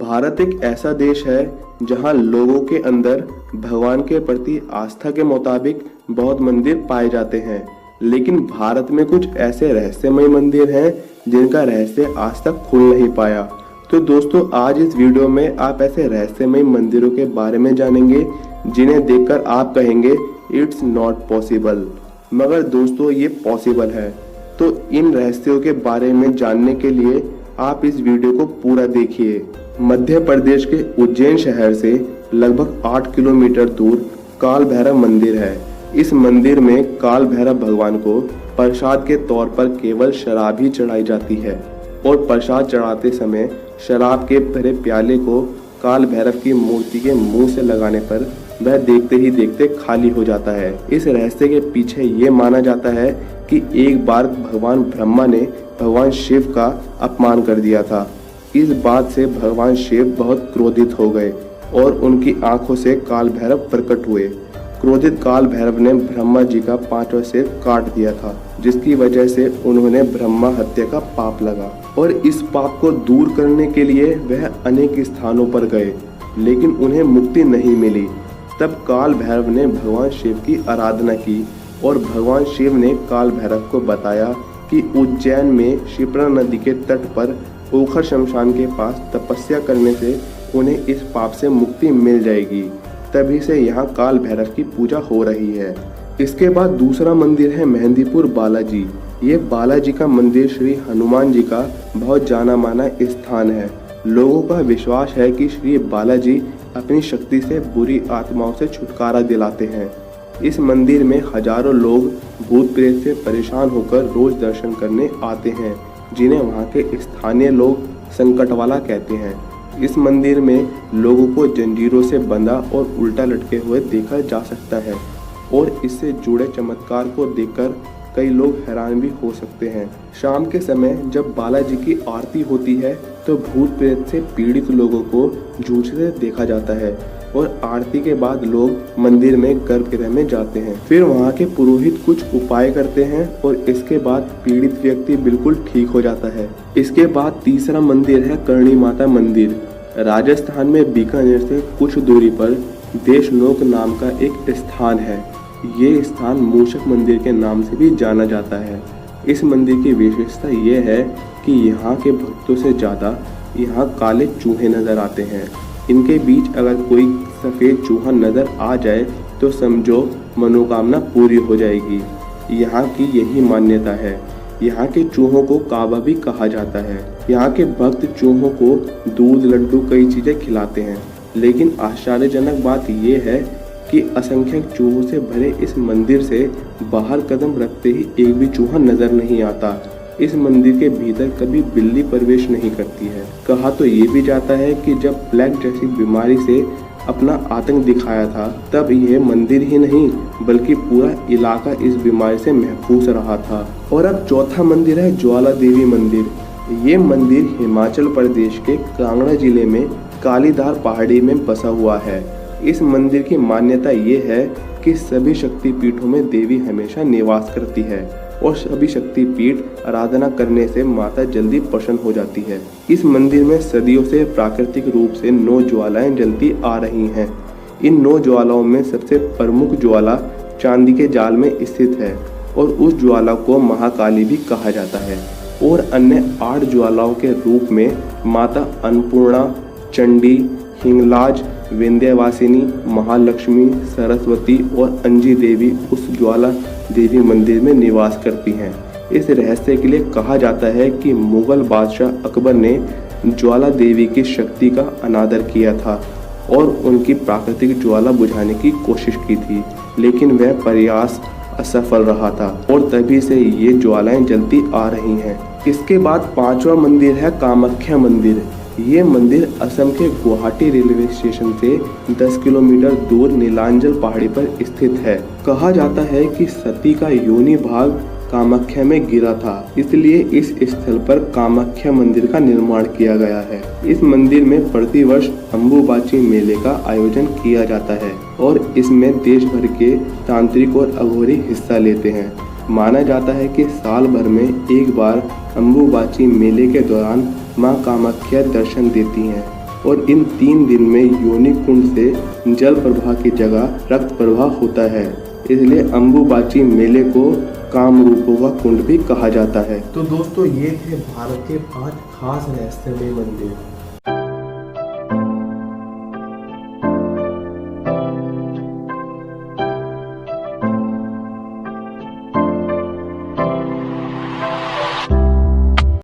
भारत एक ऐसा देश है जहां लोगों के अंदर भगवान के प्रति आस्था के मुताबिक बहुत मंदिर पाए जाते हैं, लेकिन भारत में कुछ ऐसे रहस्यमय मंदिर हैं जिनका रहस्य आज तक खुल नहीं पाया। तो दोस्तों, आज इस वीडियो में आप ऐसे रहस्यमय मंदिरों के बारे में जानेंगे जिन्हें देखकर आप कहेंगे इट्स नॉट पॉसिबल, मगर दोस्तों ये पॉसिबल है। तो इन रहस्यों के बारे में जानने के लिए आप इस वीडियो को पूरा देखिए। मध्य प्रदेश के उज्जैन शहर से लगभग 8 किलोमीटर दूर काल भैरव मंदिर है। इस मंदिर में काल भैरव भगवान को प्रसाद के तौर पर केवल शराब ही चढ़ाई जाती है और प्रसाद चढ़ाते समय शराब के भरे प्याले को काल भैरव की मूर्ति के मुंह से लगाने पर वह देखते ही देखते खाली हो जाता है। इस रहस्य के पीछे ये माना जाता है कि एक बार भगवान ब्रह्मा ने भगवान शिव का अपमान कर दिया था। इस बात से भगवान शिव बहुत क्रोधित हो गए और उनकी आंखों से काल भैरव प्रकट हुए। क्रोधित काल भैरव ने ब्रह्मा जी का 5वां सिर काट दिया था, जिसकी वजह से उन्होंने ब्रह्मा हत्या का पाप लगा और इस पाप को दूर करने के लिए वह अनेक स्थानों पर गए, लेकिन उन्हें मुक्ति नहीं मिली। तब काल भैरव ने भगवान शिव की आराधना की और भगवान शिव ने काल भैरव को बताया कि उज्जैन में शिप्रा नदी के तट पर ओखर शमशान के पास तपस्या करने से उन्हें इस पाप से मुक्ति मिल जाएगी। तभी से यहाँ काल भैरव की पूजा हो रही है। इसके बाद दूसरा मंदिर है मेहंदीपुर बालाजी। ये बालाजी का मंदिर श्री हनुमान जी का बहुत जाना माना स्थान है। लोगों का विश्वास है कि श्री बालाजी अपनी शक्ति से बुरी आत्माओं से छुटकारा दिलाते हैं। इस मंदिर में हजारों लोग भूत प्रेत से परेशान होकर रोज दर्शन करने आते हैं, जिन्हें वहाँ के स्थानीय लोग संकटवाला कहते हैं। इस मंदिर में लोगों को जंजीरों से बंधा और उल्टा लटके हुए देखा जा सकता है और इससे जुड़े चमत्कार को देखकर कई लोग हैरान भी हो सकते हैं। शाम के समय जब बालाजी की आरती होती है तो भूत प्रेत से पीड़ित लोगों को जूझते देखा जाता है और आरती के बाद लोग मंदिर में गर्भगृह में जाते हैं। फिर वहाँ के पुरोहित कुछ उपाय करते हैं और इसके बाद पीड़ित व्यक्ति बिल्कुल ठीक हो जाता है। इसके बाद तीसरा मंदिर है करणी माता मंदिर। राजस्थान में बीकानेर से कुछ दूरी पर देशनोक नाम का एक स्थान है। ये स्थान मूषक मंदिर के नाम से भी जाना जाता है। इस मंदिर की विशेषता ये है कि यहाँ के भक्तों से ज़्यादा यहाँ काले चूहे नजर आते हैं। इनके बीच अगर कोई सफ़ेद चूहा नज़र आ जाए तो समझो मनोकामना पूरी हो जाएगी। यहाँ की यही मान्यता है। यहाँ के चूहों को काबा भी कहा जाता है। यहाँ के भक्त चूहों को दूध, लड्डू, कई चीज़ें खिलाते हैं, लेकिन आश्चर्यजनक बात यह है कि असंख्य चूहों से भरे इस मंदिर से बाहर कदम रखते ही एक भी चूहा नजर नहीं आता। इस मंदिर के भीतर कभी बिल्ली प्रवेश नहीं करती है। कहा तो ये भी जाता है कि जब प्लेग जैसी बीमारी से अपना आतंक दिखाया था, तब यह मंदिर ही नहीं बल्कि पूरा इलाका इस बीमारी से महफूज रहा था। और अब चौथा मंदिर है ज्वाला देवी मंदिर। ये मंदिर हिमाचल प्रदेश के कांगड़ा जिले में कालीधार पहाड़ी में बसा हुआ है। इस मंदिर की मान्यता ये है कि सभी शक्तिपीठों में देवी हमेशा निवास करती है और सभी शक्तिपीठ आराधना करने से माता जल्दी प्रसन्न हो जाती है। इस मंदिर में सदियों से प्राकृतिक रूप से 9 ज्वालाएं जलती आ रही हैं। इन 9 ज्वालाओं में सबसे प्रमुख ज्वाला चांदी के जाल में स्थित है और उस ज्वाला को महाकाली भी कहा जाता है। और अन्य 8 ज्वालाओं के रूप में माता अन्नपूर्णा, चंडी, हिंगलाज, विंध्यवासिनी, महालक्ष्मी, सरस्वती और अंजी देवी उस ज्वाला देवी मंदिर में निवास करती हैं। इस रहस्य के लिए कहा जाता है कि मुगल बादशाह अकबर ने ज्वाला देवी की शक्ति का अनादर किया था और उनकी प्राकृतिक ज्वाला बुझाने की कोशिश की थी, लेकिन वह प्रयास असफल रहा था और तभी से ये ज्वालाएं जलती आ रही हैं। इसके बाद 5वां मंदिर है कामाख्या मंदिर। ये मंदिर असम के गुवाहाटी रेलवे स्टेशन से 10 किलोमीटर दूर नीलांचल पहाड़ी पर स्थित है। कहा जाता है कि सती का योनि भाग कामाख्या में गिरा था, इसलिए इस स्थल पर कामाख्या मंदिर का निर्माण किया गया है। इस मंदिर में प्रतिवर्ष अम्बुबाची मेले का आयोजन किया जाता है और इसमें देश भर के तांत्रिक और अघोरी हिस्सा लेते हैं। माना जाता है कि साल भर में एक बार अम्बुबाची मेले के दौरान मां कामाख्या दर्शन देती हैं और इन 3 दिन में योनि कुंड से जल प्रवाह की जगह रक्त प्रवाह होता है। इसलिए अंबुबाची मेले को कामरूपों का कुंड भी कहा जाता है। तो दोस्तों, ये थे भारत के 5 खास रहस्यमय मंदिर।